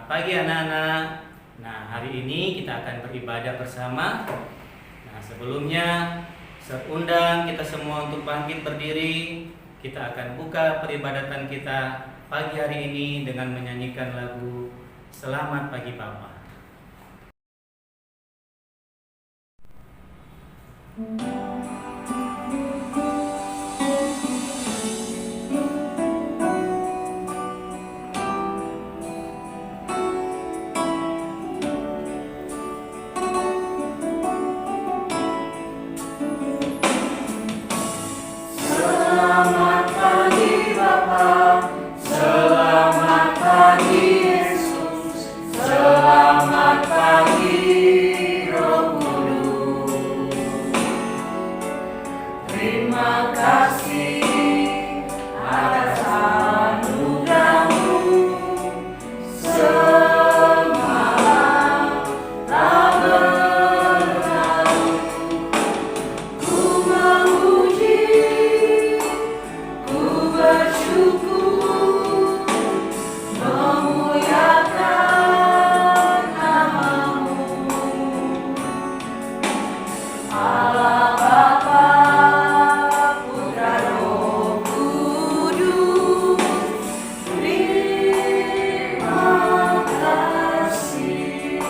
Selamat pagi anak-anak. Nah, hari ini kita akan beribadah bersama. Nah, sebelumnya saya undang kita semua untuk bangkit berdiri. Kita akan buka peribadatan kita pagi hari ini dengan menyanyikan lagu Selamat Pagi Bapa. Selamat pagi Bapa, selamat pagi Yesus, selamat pagi Roh Kudus. Terima kasih atas anugerah-Mu, semalam telah berlalu. Ku memuji, ku bersyukur, memuliakan nama-Mu. Allah Bapa, Putra Roh Kudus, terima kasih.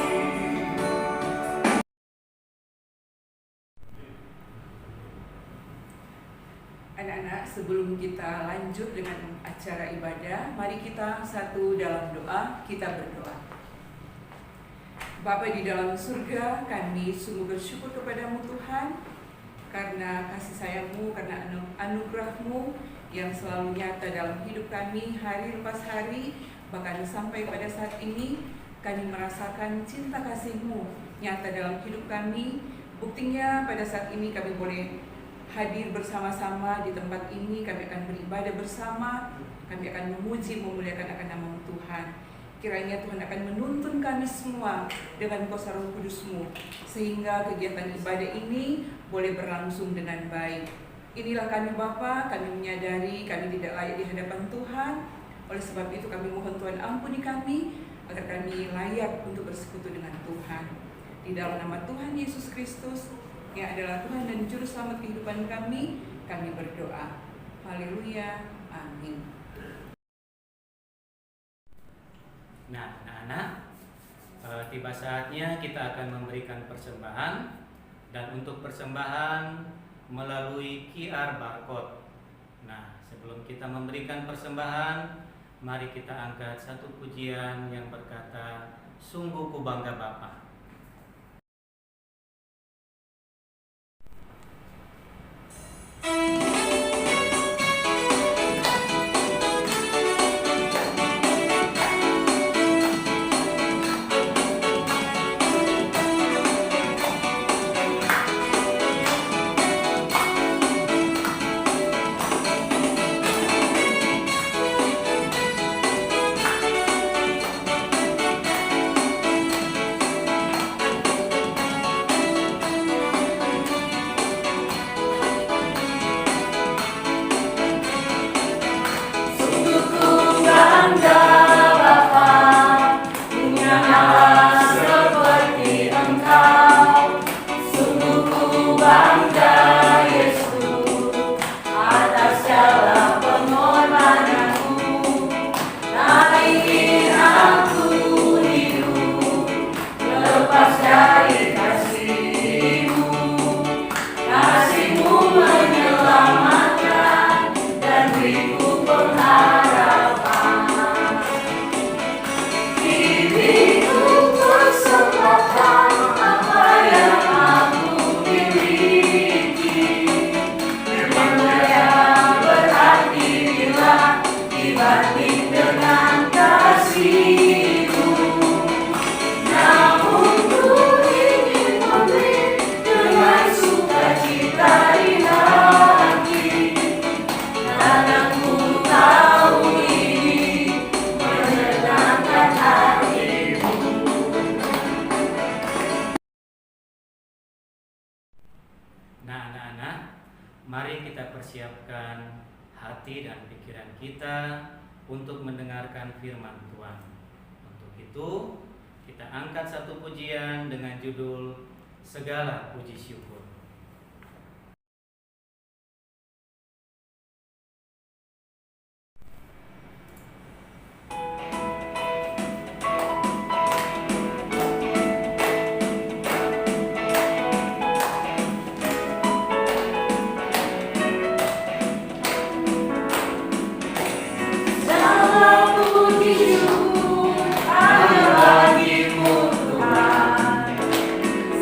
Anak-anak, sebelum kita lanjut dengan acara ibadah, mari kita satu dalam doa, kita berdoa. Bapa di dalam surga, kami sungguh bersyukur kepadamu Tuhan, karena kasih sayang-Mu, karena anugerah-Mu yang selalu nyata dalam hidup kami hari lepas hari, bahkan sampai pada saat ini kami merasakan cinta kasih-Mu nyata dalam hidup kami. Buktinya pada saat ini kami boleh hadir bersama-sama di tempat ini, kami akan beribadah bersama, kami akan memuji, memuliakan akan nama Tuhan. Kiranya Tuhan akan menuntun kami semua dengan kuasa Roh Kudus-Mu, sehingga kegiatan ibadah ini boleh berlangsung dengan baik. Inilah kami Bapa, kami menyadari kami tidak layak di hadapan Tuhan. Oleh sebab itu kami mohon Tuhan ampuni kami, agar kami layak untuk bersekutu dengan Tuhan. Di dalam nama Tuhan Yesus Kristus, yang adalah Tuhan dan Juru Selamat kehidupan kami berdoa. Haleluya, amin. Nah, anak-anak, tiba saatnya kita akan memberikan persembahan, dan untuk persembahan melalui QR barcode. Nah, sebelum kita memberikan persembahan, mari kita angkat satu pujian yang berkata, "Sungguh ku bangga Bapa." Sungguh ku bangga Bapa, punya Allah seperti Engkau. Sungguh ku bangga Yesus, atas segala pengorbananmu. Tak ingin aku hidup lepas dari kasih-Mu. Kasih-Mu menyelamatkan dan beriku pengharapan. Diriku persembahkan apa yang aku miliki. Memang yang berarti bila dibanding dengan kasih-Mu. Namun ku ingin memberi dengan sukacita di hati, karena ku tahu ini menyenangkan hati-Mu. Nah, anak-anak, mari kita persiapkan hati dan pikiran kita untuk mendengarkan firman Tuhan. Untuk itu, kita angkat satu pujian dengan judul Segala Puji Syukur. Segala puji syukur hanya bagimu Tuhan,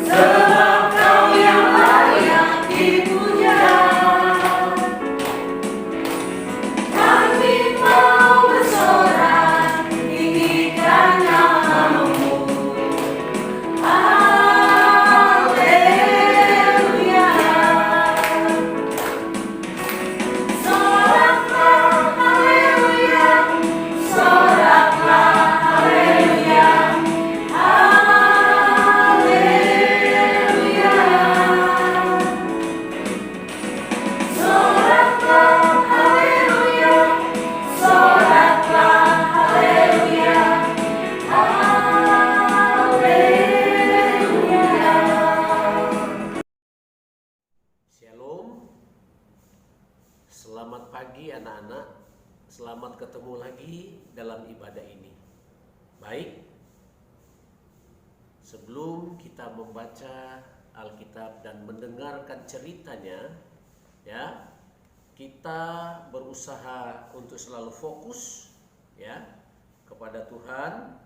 sebab Kau yang layak dipuja. Kami mau bersorak tinggikan nama-Mu. Haleluya. Soraklah haleluya, soraklah haleluya, haleluya. Soraklah haleluya, soraklah haleluya, haleluya. Shalom. Selamat pagi anak-anak. Selamat ketemu lagi dalam ibadah ini. Baik. Sebelum kita membaca Alkitab dan mendengarkan ceritanya, ya, kita berusaha untuk selalu fokus, ya, kepada Tuhan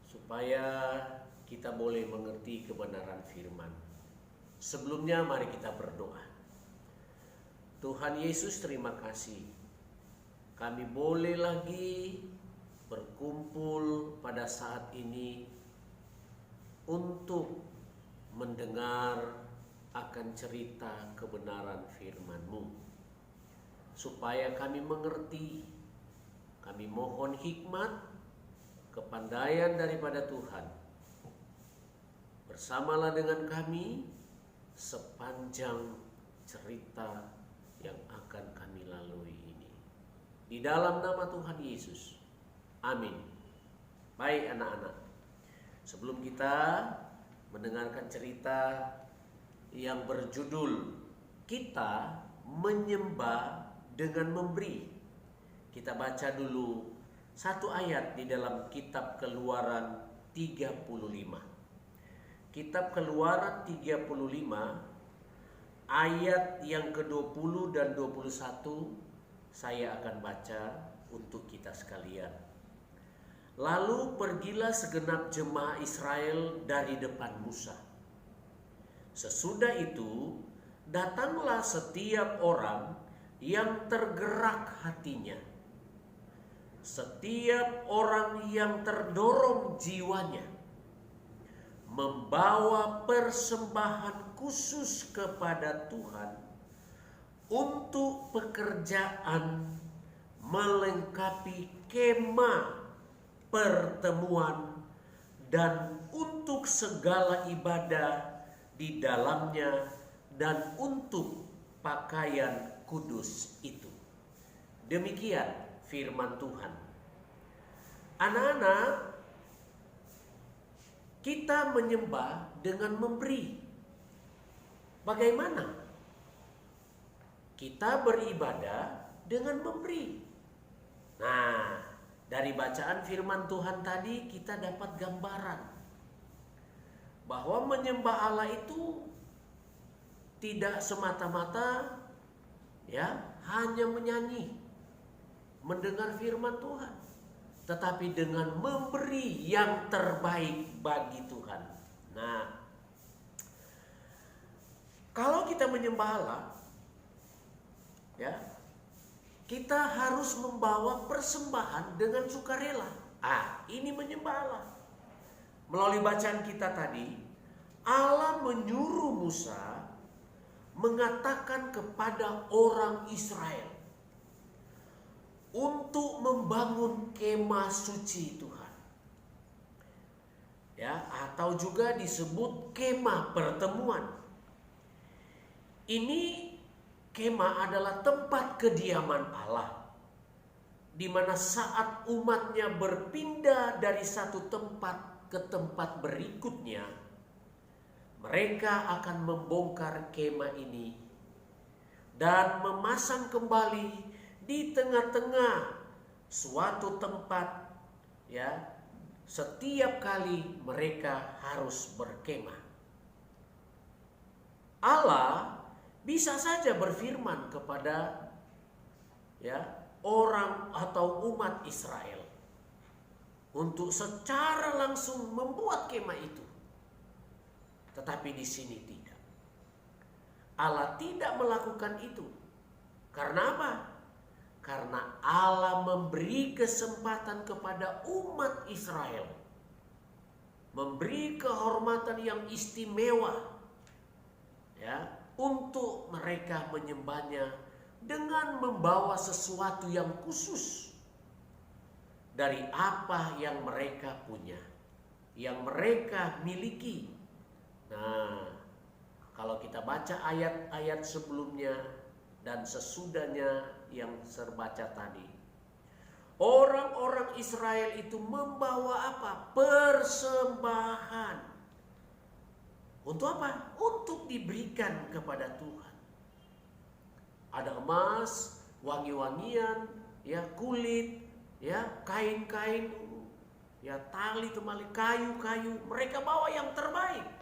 supaya kita boleh mengerti kebenaran firman. Sebelumnya mari kita berdoa. Tuhan Yesus, terima kasih. Kami boleh lagi berkumpul pada saat ini untuk mendengar akan cerita kebenaran firman-Mu. Supaya kami mengerti, kami mohon hikmat, kepandaian daripada Tuhan. Bersamalah dengan kami sepanjang cerita yang akan kami lalui ini. Di dalam nama Tuhan Yesus. Amin. Baik anak-anak. Sebelum kita mendengarkan cerita yang berjudul Kita Menyembah dengan Memberi, kita baca dulu satu ayat di dalam kitab Keluaran 35. Kitab Keluaran 35 ayat yang ke-20 dan 21 saya akan baca untuk kita sekalian. Lalu pergilah segenap jemaah Israel dari depan Musa. Sesudah itu datanglah setiap orang yang tergerak hatinya, setiap orang yang terdorong jiwanya, membawa persembahan khusus kepada Tuhan untuk pekerjaan melengkapi kemah pertemuan dan untuk segala ibadah di dalamnya dan untuk pakaian kudus itu. Demikian firman Tuhan. Anak-anak, kita menyembah dengan memberi. Bagaimana? Kita beribadah dengan memberi. Nah, dari bacaan firman Tuhan tadi kita dapat gambaran bahwa menyembah Allah itu tidak semata-mata ya hanya menyanyi, mendengar firman Tuhan, tetapi dengan memberi yang terbaik bagi Tuhan. Nah, kalau kita menyembah Allah, ya, kita harus membawa persembahan dengan sukarela. Ini menyembah Allah. Melalui bacaan kita tadi, Allah menyuruh Musa mengatakan kepada orang Israel untuk membangun kemah suci Tuhan, ya, atau juga disebut kemah pertemuan. Ini kemah adalah tempat kediaman Allah di mana saat umatnya berpindah dari satu tempat ke tempat berikutnya, mereka akan membongkar kemah ini dan memasang kembali di tengah-tengah suatu tempat, ya, setiap kali mereka harus berkemah. Allah bisa saja berfirman kepada, ya, orang atau umat Israel untuk secara langsung membuat kemah itu. Tetapi di sini tidak. Allah tidak melakukan itu. Karena apa? Karena Allah memberi kesempatan kepada umat Israel, memberi kehormatan yang istimewa, ya, untuk mereka menyembahnya dengan membawa sesuatu yang khusus dari apa yang mereka punya, yang mereka miliki. Nah, kalau kita baca ayat-ayat sebelumnya dan sesudahnya yang terbaca tadi, orang-orang Israel itu membawa apa? Persembahan. Untuk apa? Untuk diberikan kepada Tuhan. Ada emas, wangi-wangian, ya, kulit, ya, kain-kain, ya, tali temali, kayu-kayu. Mereka bawa yang terbaik.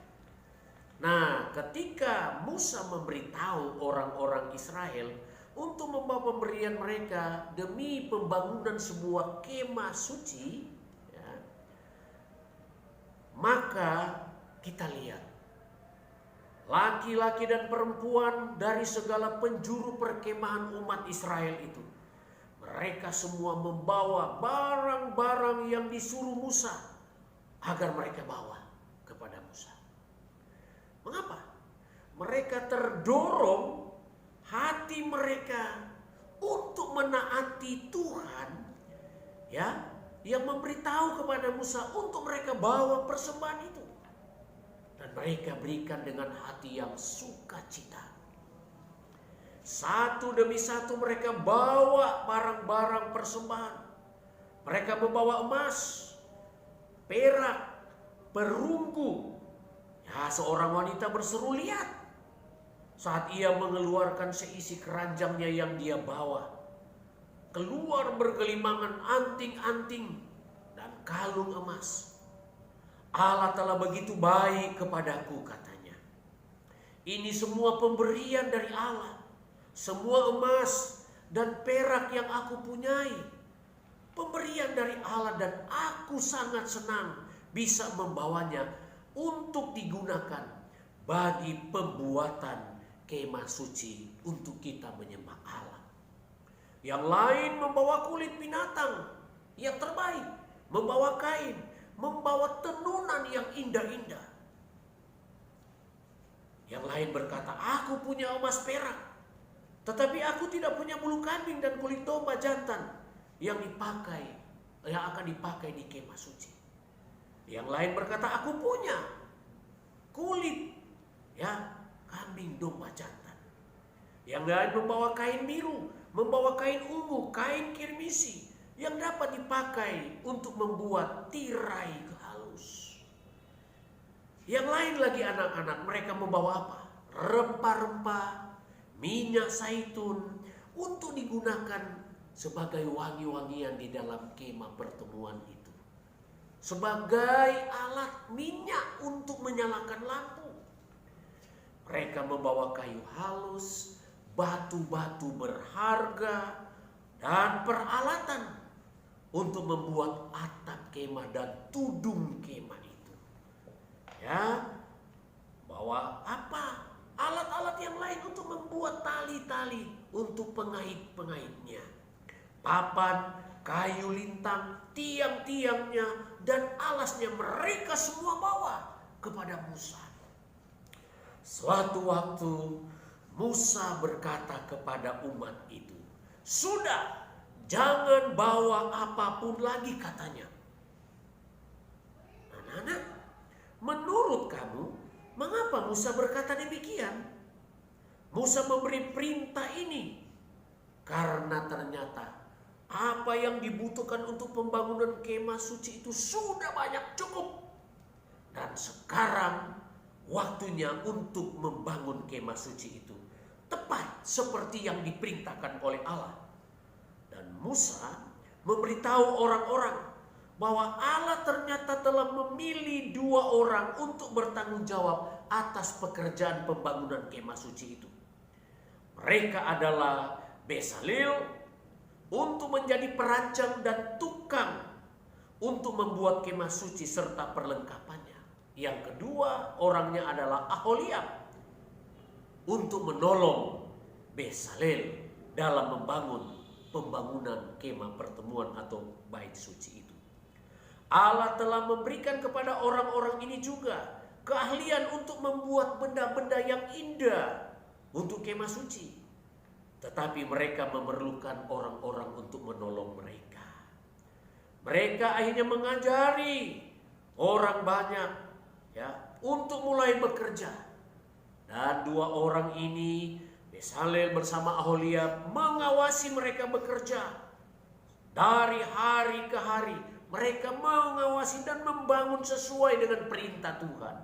Nah, ketika Musa memberitahu orang-orang Israel untuk membawa pemberian mereka demi pembangunan sebuah kemah suci, ya, maka kita lihat laki-laki dan perempuan dari segala penjuru perkemahan umat Israel itu, mereka semua membawa barang-barang yang disuruh Musa agar mereka bawa kepada Musa. Mengapa? Mereka terdorong hati mereka untuk menaati Tuhan, ya, yang memberitahu kepada Musa untuk mereka bawa persembahan itu. Dan mereka berikan dengan hati yang sukacita. Satu demi satu mereka bawa barang-barang persembahan. Mereka membawa emas, perak, perunggu. Ya, seorang wanita berseru, lihat, saat ia mengeluarkan seisi keranjangnya yang dia bawa. Keluar bergelimangan anting-anting dan kalung emas. Allah telah begitu baik kepadaku, katanya. Ini semua pemberian dari Allah. Semua emas dan perak yang aku punyai, pemberian dari Allah, dan aku sangat senang bisa membawanya untuk digunakan bagi pembuatan kemah suci untuk kita menyembah Allah. Yang lain membawa kulit binatang yang terbaik, membawa kain, membawa tenunan yang indah-indah. Yang lain berkata, aku punya emas perak, tetapi aku tidak punya bulu kambing dan kulit domba jantan yang akan dipakai di kemah suci. Yang lain berkata, aku punya kulit, ya, kambing domba jantan. Yang lain membawa kain biru, membawa kain ungu, kain kirmisi yang dapat dipakai untuk membuat tirai halus. Yang lain lagi anak-anak, mereka membawa apa? Rempah-rempah, minyak zaitun untuk digunakan sebagai wangi-wangian di dalam kemah pertemuan itu. Sebagai alat minyak untuk menyalakan lampu. Mereka membawa kayu halus, batu-batu berharga, dan peralatan untuk membuat atap kemah dan tudung kemah itu. Ya, bawa apa? Alat-alat yang lain untuk membuat tali-tali untuk pengait-pengaitnya. Papan, kayu lintang, tiang-tiangnya, dan alasnya mereka semua bawa kepada Musa. Suatu waktu Musa berkata kepada umat itu, sudah, jangan bawa apapun lagi, katanya. Anak-anak, menurut kamu, mengapa Musa berkata demikian? Musa memberi perintah ini karena ternyata Apa yang dibutuhkan untuk pembangunan kemah suci itu sudah banyak, cukup. Dan sekarang waktunya untuk membangun kemah suci itu tepat seperti yang diperintahkan oleh Allah. Dan Musa memberitahu orang-orang bahwa Allah ternyata telah memilih 2 orang untuk bertanggung jawab atas pekerjaan pembangunan kemah suci itu. Mereka adalah Bezalel untuk menjadi perancang dan tukang untuk membuat kemah suci serta perlengkapannya. Yang kedua orangnya adalah Aholiab untuk menolong Bezalel dalam membangun pembangunan kemah pertemuan atau bait suci itu. Allah telah memberikan kepada orang-orang ini juga keahlian untuk membuat benda-benda yang indah untuk kemah suci. Tetapi mereka memerlukan orang-orang untuk menolong mereka. Mereka akhirnya mengajari orang banyak untuk mulai bekerja. Dan 2 orang ini, Bezalel bersama Aholiab, mengawasi mereka bekerja. Dari hari ke hari mereka mengawasi dan membangun sesuai dengan perintah Tuhan.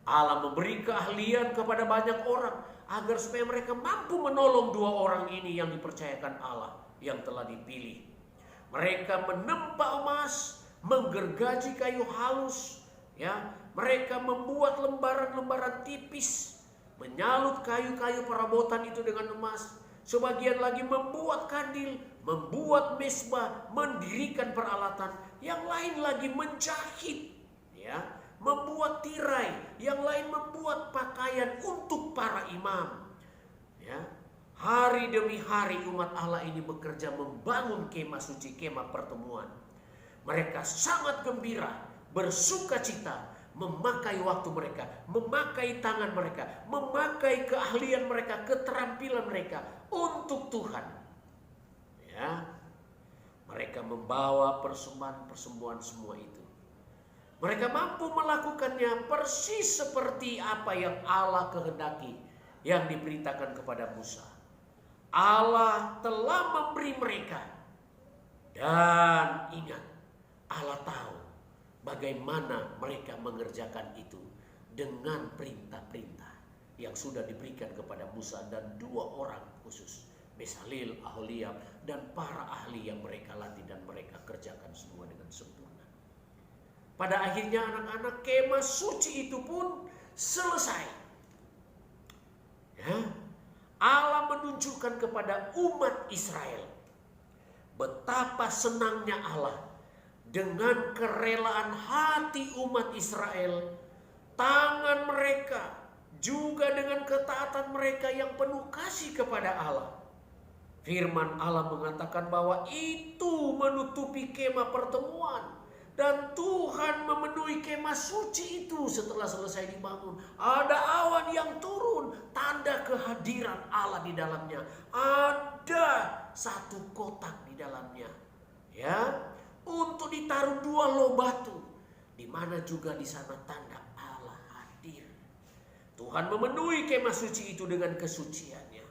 Allah memberi keahlian kepada banyak orang agar supaya mereka mampu menolong 2 orang ini yang dipercayakan Allah yang telah dipilih. Mereka menempa emas, menggergaji kayu halus, mereka membuat lembaran-lembaran tipis, menyalut kayu-kayu perabotan itu dengan emas. Sebagian lagi membuat kandil, membuat mezbah, mendirikan peralatan. Yang lain lagi menjahit, membuat tirai. Yang lain membuat pakaian untuk para imam. Hari demi hari umat Allah ini bekerja membangun kemah suci, kemah pertemuan. Mereka sangat gembira, bersuka cita, memakai waktu mereka, memakai tangan mereka, memakai keahlian mereka, keterampilan mereka untuk Tuhan. Mereka membawa persembahan-persembahan semua itu. Mereka mampu melakukannya persis seperti apa yang Allah kehendaki, yang diberitakan kepada Musa. Allah telah memberi mereka. Dan ingat, Allah tahu bagaimana mereka mengerjakan itu dengan perintah-perintah yang sudah diberikan kepada Musa dan 2 orang khusus, Bezalel, Aholiab, dan para ahli yang mereka latih dan mereka kerjakan semua dengan sempurna. Pada akhirnya anak-anak, kemah suci itu pun selesai. Allah menunjukkan kepada umat Israel betapa senangnya Allah dengan kerelaan hati umat Israel, tangan mereka, juga dengan ketaatan mereka yang penuh kasih kepada Allah. Firman Allah mengatakan bahwa itu menutupi kemah pertemuan. Dan Tuhan memenuhi kemah suci itu setelah selesai dibangun. Ada awan yang turun, tanda kehadiran Allah di dalamnya. Ada 1 kotak di dalamnya, untuk ditaruh 2 loh batu, di mana juga di sana tanda Allah hadir. Tuhan memenuhi kemah suci itu dengan kesuciannya.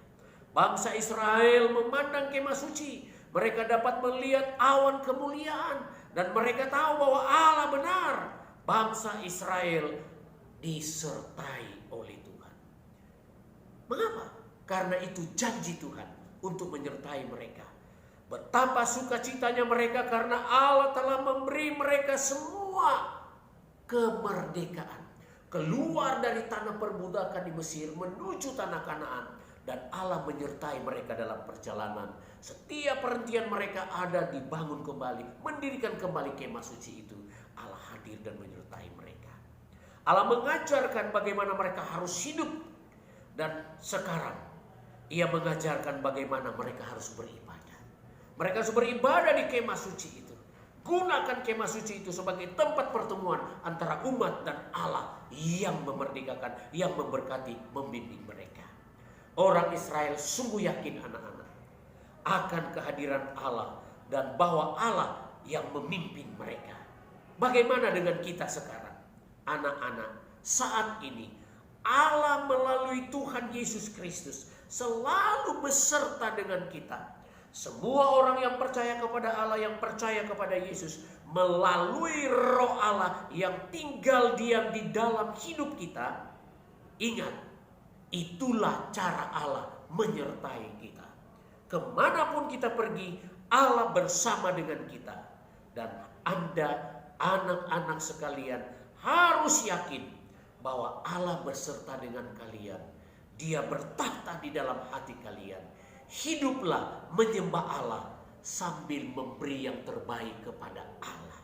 Bangsa Israel memandang kemah suci, mereka dapat melihat awan kemuliaan, dan mereka tahu bahwa Allah benar. Bangsa Israel disertai oleh Tuhan. Mengapa? Karena itu janji Tuhan untuk menyertai mereka. Betapa sukacitanya mereka karena Allah telah memberi mereka semua kemerdekaan. Keluar dari tanah perbudakan di Mesir menuju tanah Kanaan. Dan Allah menyertai mereka dalam perjalanan. Setiap perhentian mereka ada dibangun kembali, mendirikan kembali kemah suci itu. Allah hadir dan menyertai mereka. Allah mengajarkan bagaimana mereka harus hidup. Dan sekarang Ia mengajarkan bagaimana mereka harus beribadah. Mereka harus beribadah di kemah suci itu. Gunakan kemah suci itu sebagai tempat pertemuan antara umat dan Allah yang memerdekakan, yang memberkati, membimbing mereka. Orang Israel sungguh yakin anak-anak akan kehadiran Allah dan bahwa Allah yang memimpin mereka. Bagaimana dengan kita sekarang? Anak-anak, saat ini Allah melalui Tuhan Yesus Kristus selalu beserta dengan kita. Semua orang yang percaya kepada Allah, yang percaya kepada Yesus, melalui Roh Allah yang tinggal diam di dalam hidup kita, ingat, itulah cara Allah menyertai kita. Kemanapun kita pergi, Allah bersama dengan kita. Dan Anda, anak-anak sekalian, harus yakin bahwa Allah berserta dengan kalian. Dia bertahta di dalam hati kalian. Hiduplah menyembah Allah sambil memberi yang terbaik kepada Allah.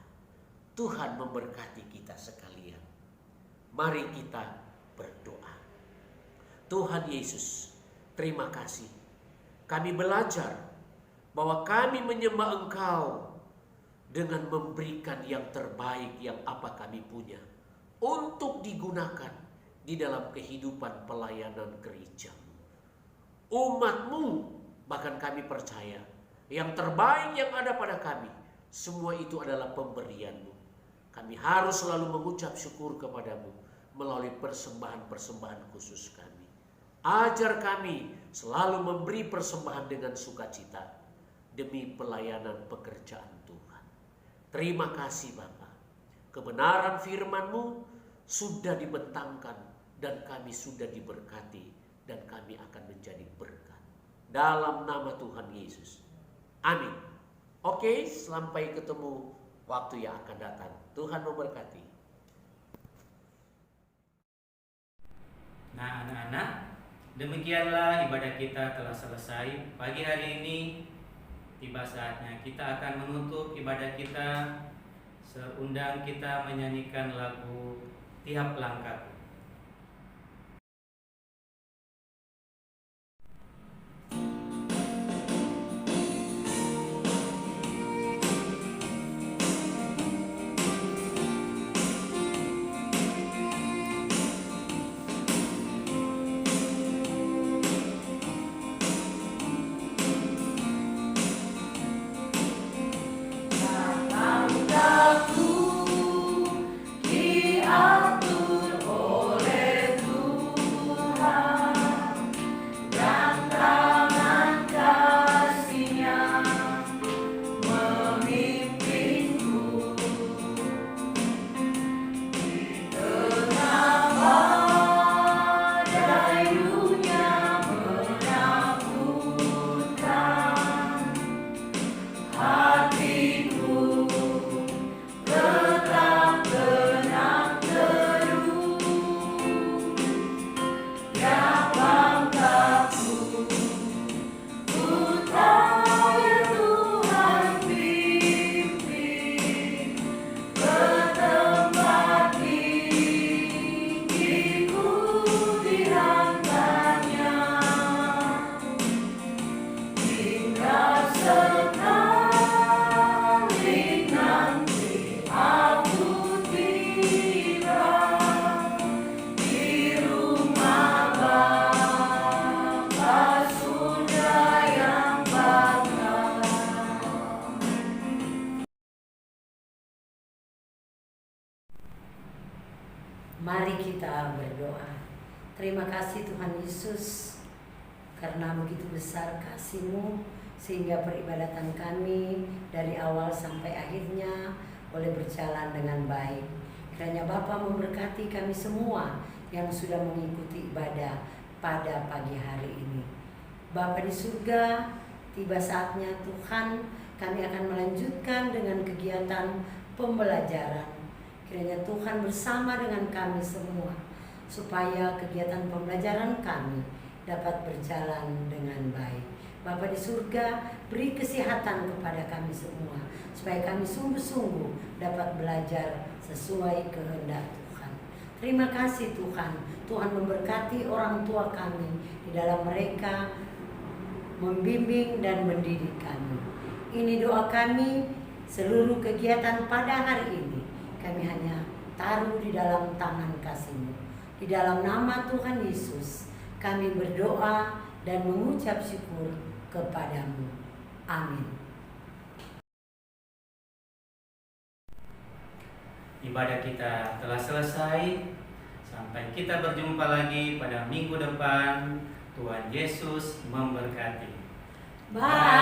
Tuhan memberkati kita sekalian. Mari kita berdoa. Tuhan Yesus, terima kasih. Kami belajar bahwa kami menyembah Engkau dengan memberikan yang terbaik yang apa kami punya untuk digunakan di dalam kehidupan pelayanan gereja. Umat-Mu, bahkan kami percaya yang terbaik yang ada pada kami, semua itu adalah pemberian-Mu. Kami harus selalu mengucap syukur kepada-Mu melalui persembahan-persembahan khusus kami. Ajar kami selalu memberi persembahan dengan sukacita demi pelayanan pekerjaan Tuhan. Terima kasih Bapa. Kebenaran firman-Mu sudah dibentangkan dan kami sudah diberkati dan kami akan menjadi berkat. Dalam nama Tuhan Yesus. Amin. Oke, sampai ketemu waktu yang akan datang. Tuhan memberkati. Nah anak-anak, demikianlah ibadah kita telah selesai. Pagi hari ini tiba saatnya kita akan menutup ibadah kita. Seundang kita menyanyikan lagu Tiap Langkah. Langkahku diatur oleh Tuhan, dan tangan kasih-Nya memimpinku. Di tengah badai dunia menakutkan, hatiku tetap tenang teduh. Tiap langkahku ku tahu Tuhan pimpin ke tempat tinggi, ku diantaranya hingga sekali nanti aku tiba di rumah Bapa surga yang bakal. Mari kita berdoa. Terima kasih Tuhan Yesus, karena begitu besar kasih-Mu sehingga peribadatan kami dari awal sampai akhirnya boleh berjalan dengan baik. Kiranya Bapa memberkati kami semua yang sudah mengikuti ibadah pada pagi hari ini. Bapa di surga, tiba saatnya Tuhan kami akan melanjutkan dengan kegiatan pembelajaran. Kiranya Tuhan bersama dengan kami semua, supaya kegiatan pembelajaran kami dapat berjalan dengan baik. Bapa di surga, beri kesehatan kepada kami semua, supaya kami sungguh-sungguh dapat belajar sesuai kehendak Tuhan. Terima kasih Tuhan. Tuhan memberkati orang tua kami di dalam mereka membimbing dan mendidik kami. Ini doa kami, seluruh kegiatan pada hari ini kami hanya taruh di dalam tangan kasih-Mu. Di dalam nama Tuhan Yesus kami berdoa dan mengucap syukur kepada-Mu. Amin. Ibadah kita telah selesai. Sampai kita berjumpa lagi pada minggu depan. Tuhan Yesus memberkati. Bye.